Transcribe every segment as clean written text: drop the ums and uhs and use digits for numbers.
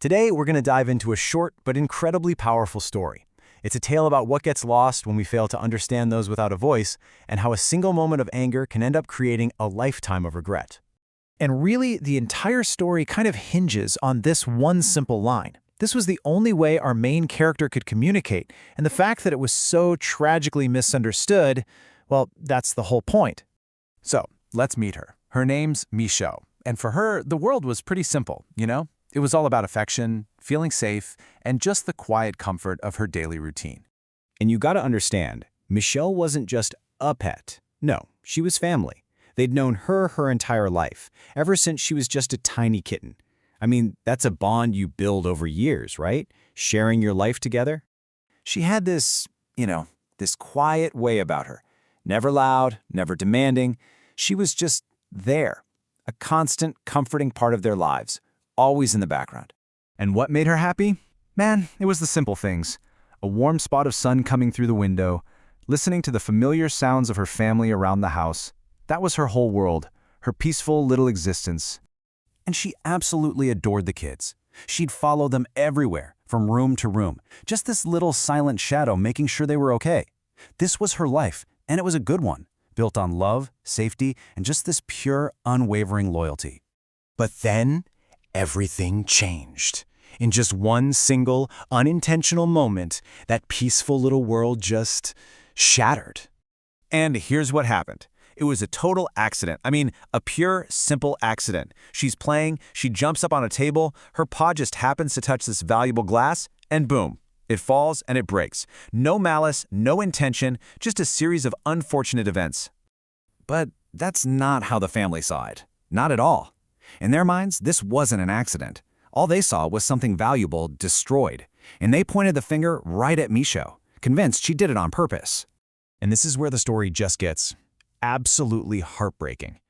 Today, we're going to dive into a short but incredibly powerful story. It's a tale about what gets lost when we fail to understand those without a voice, and how a single moment of anger can end up creating a lifetime of regret. And really, the entire story kind of hinges on this one simple line. This was the only way our main character could communicate, and the fact that it was so tragically misunderstood, well, that's the whole point. So, let's meet her. Her name's Michaux, and for her, the world was pretty simple, you know? It was all about affection, feeling safe, and just the quiet comfort of her daily routine. And you gotta understand, Michaux wasn't just a pet. No, she was family. They'd known her entire life, ever since she was just a tiny kitten. I mean, that's a bond you build over years, right? Sharing your life together. She had this quiet way about her. Never loud, never demanding. She was just there, a constant, comforting part of their lives, always in the background. And what made her happy? Man, it was the simple things. A warm spot of sun coming through the window, listening to the familiar sounds of her family around the house. That was her whole world, her peaceful little existence. And she absolutely adored the kids. She'd follow them everywhere, from room to room, just this little silent shadow making sure they were okay. This was her life, and it was a good one, built on love, safety, and just this pure, unwavering loyalty. But then, everything changed. In just one single, unintentional moment, that peaceful little world just shattered. And here's what happened. It was a total accident. I mean, a pure, simple accident. She's playing, she jumps up on a table, her paw just happens to touch this valuable glass, and boom, it falls and it breaks. No malice, no intention, just a series of unfortunate events. But that's not how the family saw it. Not at all. In their minds, this wasn't an accident. All they saw was something valuable destroyed, and they pointed the finger right at Michaux, convinced she did it on purpose. And this is where the story just gets absolutely heartbreaking.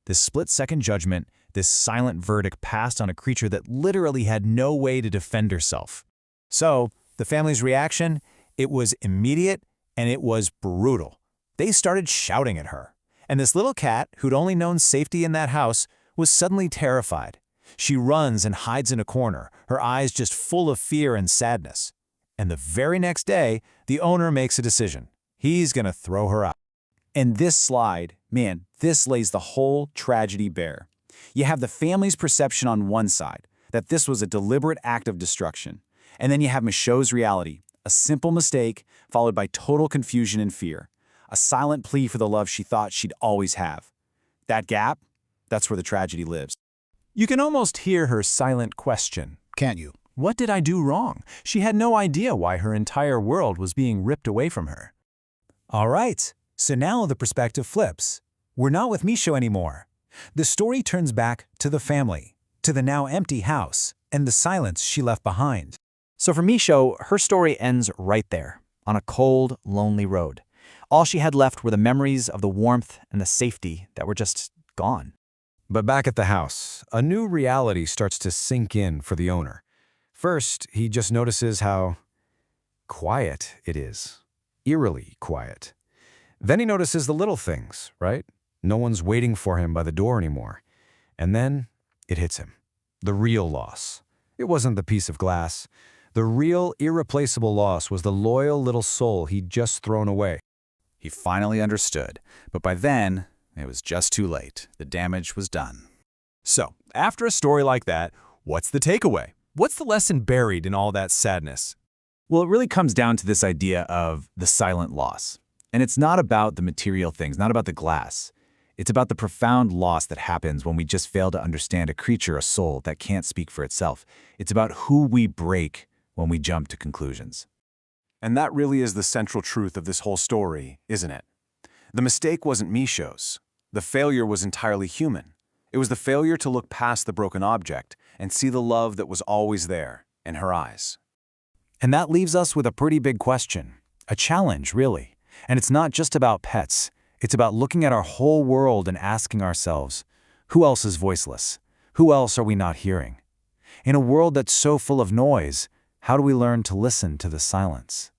This split-second judgment, this silent verdict passed on a creature that literally had no way to defend herself. So, the family's reaction? It was immediate and it was brutal. They started shouting at her. And this little cat, who'd only known safety in that house, was suddenly terrified. She runs and hides in a corner, her eyes just full of fear and sadness. And the very next day, the owner makes a decision. He's gonna throw her out. And this slide, man, this lays the whole tragedy bare. You have the family's perception on one side, that this was a deliberate act of destruction. And then you have Michaux's reality, a simple mistake followed by total confusion and fear. A silent plea for the love she thought she'd always have. That gap, that's where the tragedy lives. You can almost hear her silent question. Can't you? What did I do wrong? She had no idea why her entire world was being ripped away from her. All right, so now the perspective flips. We're not with Michaux anymore. The story turns back to the family, to the now empty house, and the silence she left behind. So for Michaux, her story ends right there, on a cold, lonely road. All she had left were the memories of the warmth and the safety that were just gone. But back at the house, a new reality starts to sink in for the owner. First, he just notices how quiet it is. Eerily quiet. Then he notices the little things, right? No one's waiting for him by the door anymore. And then it hits him. The real loss. It wasn't the piece of glass. The real, irreplaceable loss was the loyal little soul he'd just thrown away. He finally understood, but by then, it was just too late. The damage was done. So, after a story like that, what's the takeaway? What's the lesson buried in all that sadness? Well, it really comes down to this idea of the silent loss. And it's not about the material things, not about the glass. It's about the profound loss that happens when we just fail to understand a creature, a soul, that can't speak for itself. It's about who we break when we jump to conclusions. And that really is the central truth of this whole story, isn't it? The mistake wasn't Michaux's. The failure was entirely human. It was the failure to look past the broken object and see the love that was always there in her eyes. And that leaves us with a pretty big question, a challenge, really. And it's not just about pets. It's about looking at our whole world and asking ourselves, who else is voiceless? Who else are we not hearing? In a world that's so full of noise, how do we learn to listen to the silence?